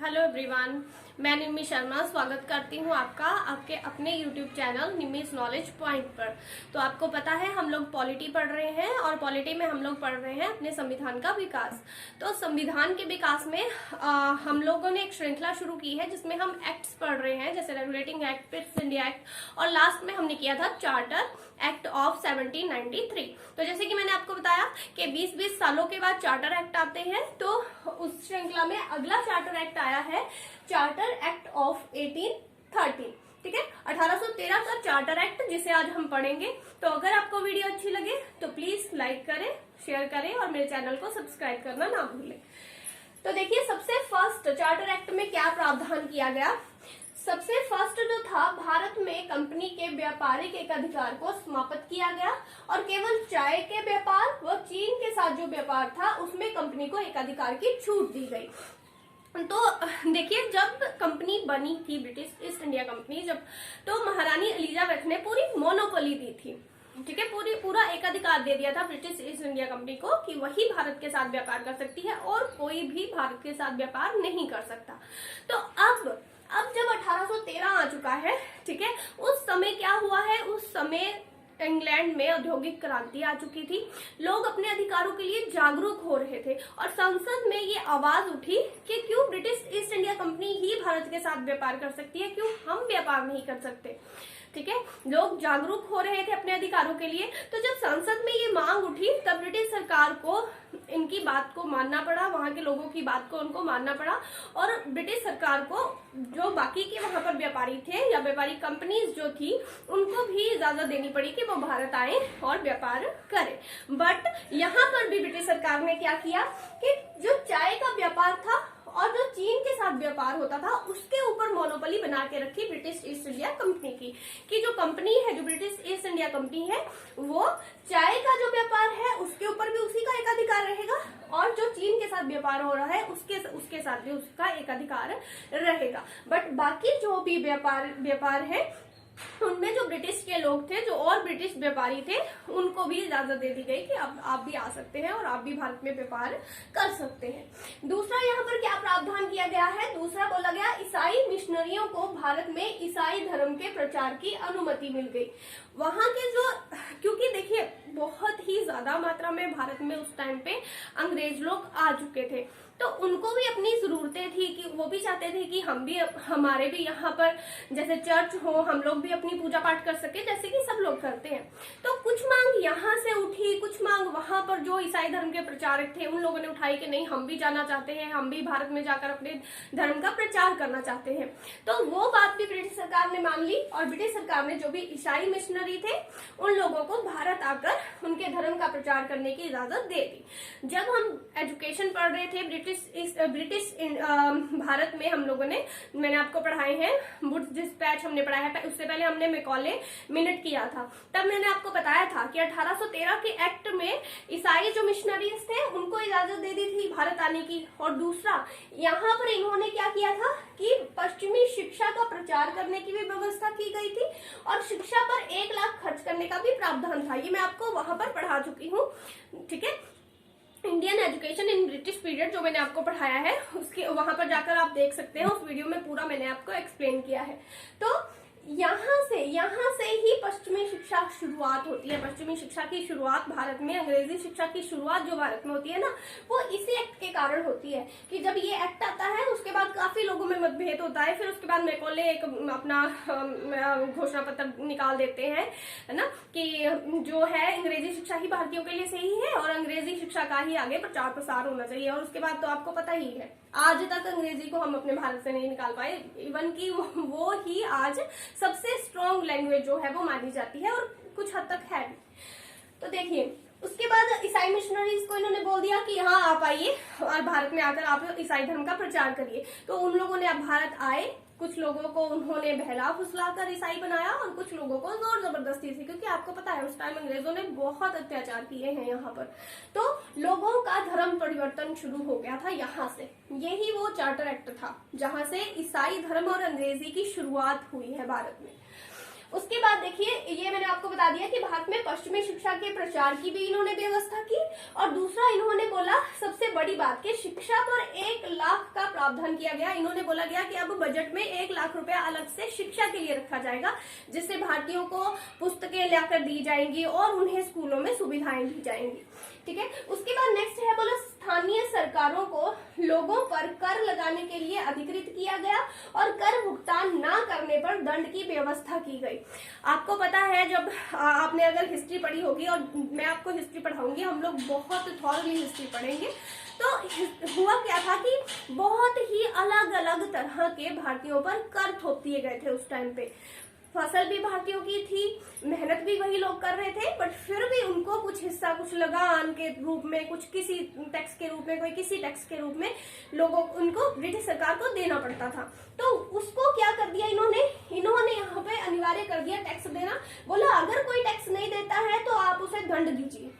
Hello everyone, मैं निम्मी शर्मा स्वागत करती हूँ आपका आपके अपने यूट्यूब चैनल निम्मीज नॉलेज पॉइंट पर। तो आपको पता है हम लोग पॉलिटी पढ़ रहे हैं और पॉलिटी में हम लोग पढ़ रहे हैं अपने संविधान का विकास। तो संविधान के विकास में हम लोगों ने एक श्रृंखला शुरू की है जिसमें हम एक्ट्स पढ़ रहे हैं, जैसे regulating act, Pitt's India act और लास्ट में हमने किया था चार्टर एक्ट ऑफ 1793। तो जैसे कि मैंने आपको बताया कि 20-20 सालों के बाद चार्टर एक्ट आते हैं, तो उस श्रृंखला में अगला चार्टर एक्ट आया है चार्टर एक्ट ऑफ 1813। ठीक है, 1813 का चार्टर एक्ट जिसे आज हम पढ़ेंगे। तो अगर आपको वीडियो अच्छी लगे तो प्लीज लाइक करें, शेयर करें और मेरे चैनल को सब्सक्राइब करना ना भूलें। तो देखिए, सबसे फर्स्ट चार्टर एक्ट में क्या प्रावधान किया गया। सबसे फर्स्ट जो था, भारत में कंपनी के व्यापारिक एक अधिकार को समाप्त किया गया और केवल चाय के व्यापार व चीन के साथ जो व्यापार था उसमें कंपनी को एक अधिकार की छूट दी गई। तो देखिए, जब कंपनी बनी थी ब्रिटिश ईस्ट इंडिया कंपनी, जब तो महारानी एलिजाबेथ ने पूरी मोनोपोली दी थी। ठीक है, पूरा एक अधिकार दे दिया था ब्रिटिश ईस्ट इंडिया कंपनी को कि वही भारत के साथ व्यापार कर सकती है और कोई भी भारत के साथ व्यापार नहीं कर सकता। तो अब जब 1813 आ चुका है, ठीक है, उस समय क्या हुआ है, उस समय इंग्लैंड में औद्योगिक क्रांति आ चुकी थी। लोग अपने अधिकारों के लिए जागरूक हो रहे थे और संसद में ये आवाज उठी कि क्यों ब्रिटिश ईस्ट इंडिया कंपनी ही भारत के साथ व्यापार कर सकती है, क्यों हम व्यापार नहीं कर सकते। ठीक है, लोग जागरूक हो रहे थे अपने अधिकारों के लिए। तो जब संसद में ये मांग उठी तब ब्रिटिश सरकार को इनकी बात को मानना पड़ा, वहां के लोगों की बात को उनको मानना पड़ा और ब्रिटिश सरकार को जो बाकी के वहां पर व्यापारी थे या व्यापारी कंपनीज जो थी उनको भी इजाजत देनी पड़ी कि वो भारत आए और व्यापार करें। बट यहाँ पर भी ब्रिटिश सरकार ने क्या किया कि जो चाय का व्यापार था और जो चीन के साथ व्यापार होता था उसके ऊपर मोनोपोली बना के रखी ब्रिटिश ईस्ट इंडिया कंपनी की, कि जो कंपनी है, जो ब्रिटिश ईस्ट इंडिया कंपनी है, वो चाय का जो व्यापार है उसके ऊपर भी उसी का एक अधिकार रहेगा और जो चीन के साथ व्यापार हो रहा है उसके साथ भी उसका एक अधिकार रहेगा। बट बाकी जो भी व्यापार है उनमें जो ब्रिटिश के लोग थे, जो और ब्रिटिश व्यापारी थे, उनको भी इजाजत दे दी गई कि अब आप भी आ सकते हैं और आप भी भारत में व्यापार कर सकते हैं। दूसरा यहाँ पर क्या प्रावधान किया गया है, दूसरा बोला गया ईसाई मिशनरियों को भारत में ईसाई धर्म के प्रचार की अनुमति मिल गई। वहां के जो, क्योंकि देखिए बहुत ही ज्यादा मात्रा में भारत में उस टाइम पे अंग्रेज लोग आ चुके थे, तो उनको भी अपनी जरूरतें थी कि वो भी चाहते थे कि हमारे भी यहाँ पर जैसे चर्च हो, हम लोग भी अपनी पूजा पाठ कर सके जैसे कि सब लोग करते हैं। तो कुछ मांग यहाँ से उठी, कुछ मांग वहां पर जो ईसाई धर्म के प्रचारक थे उन लोगों ने उठाई कि नहीं, हम भी जाना चाहते हैं, हम भी भारत में जाकर अपने धर्म का प्रचार करना चाहते हैं। तो वो बात भी ब्रिटिश सरकार ने मान ली और ब्रिटिश सरकार ने जो भी ईसाई मिशनरी थे उन लोगों को भारत आकर उनके धर्म का प्रचार करने की इजाजत दे दी। जब हम एजुकेशन पढ़ रहे थे ब्रिटिश भारत में, हम लोगों ने, मैंने आपको पढ़ाए हैं वुड्स डिस्पैच हमने पढ़ाया है, उससे पहले हमने मैकॉले मिनट किया था। तब मैंने आपको बताया था कि 1813 के एक्ट में ईसाई जो मिशनरीज थे उनको इजाजत दे दी थी भारत आने की। और दूसरा, यहाँ पर इन्होंने क्या किया था कि पश्चिमी शिक्षा का प्रचार करने की भी व्यवस्था की गई थी और शिक्षा पर 1 लाख खर्च करने का भी प्रावधान था। ये मैं आपको वहां पर पढ़ा चुकी हूँ। ठीक है, Indian education in British period जो मैंने आपको पढ़ाया है उसके वहां पर जाकर आप देख सकते हैं, उस वीडियो में पूरा मैंने आपको एक्सप्लेन किया है। तो यहाँ से ही पश्चिमी शिक्षा शुरुआत होती है। पश्चिमी शिक्षा की शुरुआत भारत में, अंग्रेजी शिक्षा की शुरुआत जो भारत में होती है ना, वो इसी एक्ट के कारण होती है कि जब ये एक्ट आता है उसके बाद काफी लोगों में मतभेद होता है। फिर उसके बाद मैकॉले एक अपना घोषणा पत्र निकाल देते हैं, है ना, कि जो है अंग्रेजी शिक्षा ही भारतीयों के लिए सही है और अंग्रेजी शिक्षा का ही आगे प्रचार प्रसार होना चाहिए। और उसके बाद तो आपको पता ही है, आज तक अंग्रेजी को हम अपने भारत से नहीं निकाल पाए, इवन की वो ही आज सबसे स्ट्रॉन्ग लैंग्वेज जो है वो मानी जाती है और कुछ हद तक है भी। तो देखिए, उसके बाद ईसाई मिशनरीज को इन्होंने बोल दिया कि हाँ आप आइए और भारत में आकर आप ईसाई धर्म का प्रचार करिए। तो उन लोगों ने अब भारत आए, कुछ लोगों को उन्होंने बहला फुसला कर ईसाई बनाया और कुछ लोगों को जोर जबरदस्ती से, क्योंकि आपको पता है उस टाइम अंग्रेजों ने बहुत अत्याचार किए हैं यहाँ पर। तो लोगों का धर्म परिवर्तन शुरू हो गया था यहाँ से। यही वो चार्टर एक्ट था जहां से ईसाई धर्म और अंग्रेजी की शुरुआत हुई है भारत में। उसके बाद देखिए, ये मैंने आपको बता दिया कि भारत में पश्चिमी शिक्षा के प्रचार की भी इन्होंने व्यवस्था की। और दूसरा इन्होंने बोला, सबसे बड़ी बात कि शिक्षा पर 1 लाख का प्रावधान किया गया। इन्होंने बोला गया कि अब बजट में 1 लाख रुपया अलग से शिक्षा के लिए रखा जाएगा, जिससे भारतीयों को पुस्तकें लाकर दी जाएंगी और उन्हें स्कूलों में सुविधाएं दी जाएंगी। ठीक है। उसके बाद नेक्स्ट है, बोला स्थानीय सरकारों को लोगों पर कर लगाने के लिए अधिकृत किया गया और कर भुगतान ना करने पर दंड की व्यवस्था की गई। आपको पता है, जब आपने अगर हिस्ट्री पढ़ी होगी, और मैं आपको हिस्ट्री पढ़ाऊंगी, हम लोग बहुत थॉरली हिस्ट्री पढ़ेंगे, तो हुआ क्या था कि बहुत ही अलग अलग तरह के भारतीयों पर कर थोप दिए गए थे उस टाइम पे। फसल भी भारतीयों की थी, मेहनत भी वही लोग कर रहे थे, बट फिर भी उनको कुछ हिस्सा, कुछ लगान के रूप में, कुछ किसी टैक्स के रूप में, कोई किसी टैक्स के रूप में लोगों उनको ब्रिटिश सरकार को देना पड़ता था। तो उसको क्या कर दिया इन्होंने यहाँ पे अनिवार्य कर दिया टैक्स देना। बोला अगर कोई टैक्स नहीं देता है तो आप उसे दंड दीजिए।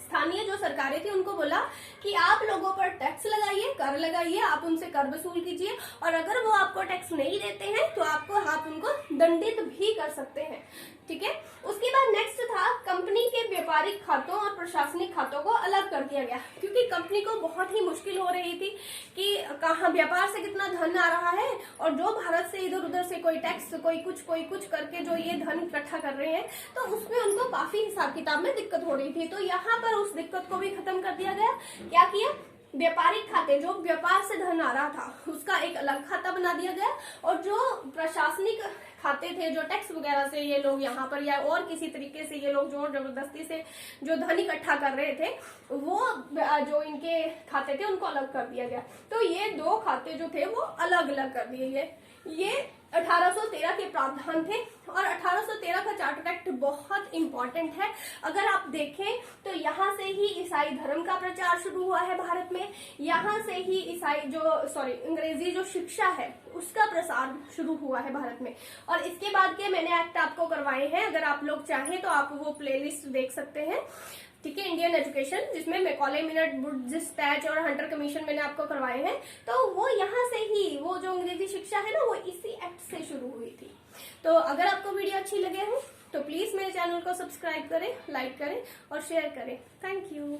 स्थानीय जो सरकारें थी उनको बोला कि आप लोगों पर टैक्स लगाइए, कर लगाइए, आप उनसे कर वसूल कीजिए, और अगर वो आपको टैक्स नहीं देते हैं तो आप उनको दंडित भी कर सकते हैं। ठीक है। उसके बाद नेक्स्ट था, कंपनी के व्यापारिक खातों और प्रशासनिक खातों को अलग कर दिया गया, क्योंकि कंपनी को बहुत ही मुश्किल हो रही थी कि कहाँ व्यापार से कितना धन आ रहा है, और जो भारत से इधर उधर से कोई टैक्स, कोई कुछ करके जो ये धन इकट्ठा कर रहे हैं, तो उसमें उनको काफी हिसाब किताब में दिक्कत हो रही थी। तो यहाँ पर उस दिक्कत को भी खत्म कर दिया गया। क्या किया, व्यापारिक खाते, जो व्यापार से धन आ रहा था उसका एक अलग खाता बना दिया गया, और जो प्रशासनिक खाते थे, जो टैक्स वगैरह से ये लोग यहाँ पर या और किसी तरीके से ये लोग जो जबरदस्ती से जो धन इकट्ठा कर रहे थे, वो जो इनके खाते थे उनको अलग कर दिया गया। तो ये 2 खाते जो थे वो अलग अलग कर दिए गए। ये 1813 के प्रावधान थे, और 1813 का चार्टर एक्ट बहुत इंपॉर्टेंट है। अगर आप देखें तो यहाँ से ही ईसाई धर्म का प्रचार शुरू हुआ है भारत में, यहाँ से ही अंग्रेजी जो शिक्षा है उसका प्रसार शुरू हुआ है भारत में। और इसके बाद के मैंने एक्ट आपको करवाए हैं, अगर आप लोग चाहें तो आप वो प्लेलिस्ट देख सकते हैं। ठीक है। इंडियन एजुकेशन, जिसमें मैकॉले मिनट, वुड्स डिस्पैच और हंटर कमीशन मैंने आपको करवाए हैं, तो वो यहाँ से ही, वो जो अंग्रेजी शिक्षा है ना, वो इसी एक्ट से शुरू हुई थी। तो अगर आपको वीडियो अच्छी लगे हो तो प्लीज मेरे चैनल को सब्सक्राइब करें, लाइक करें और शेयर करें। Thank you.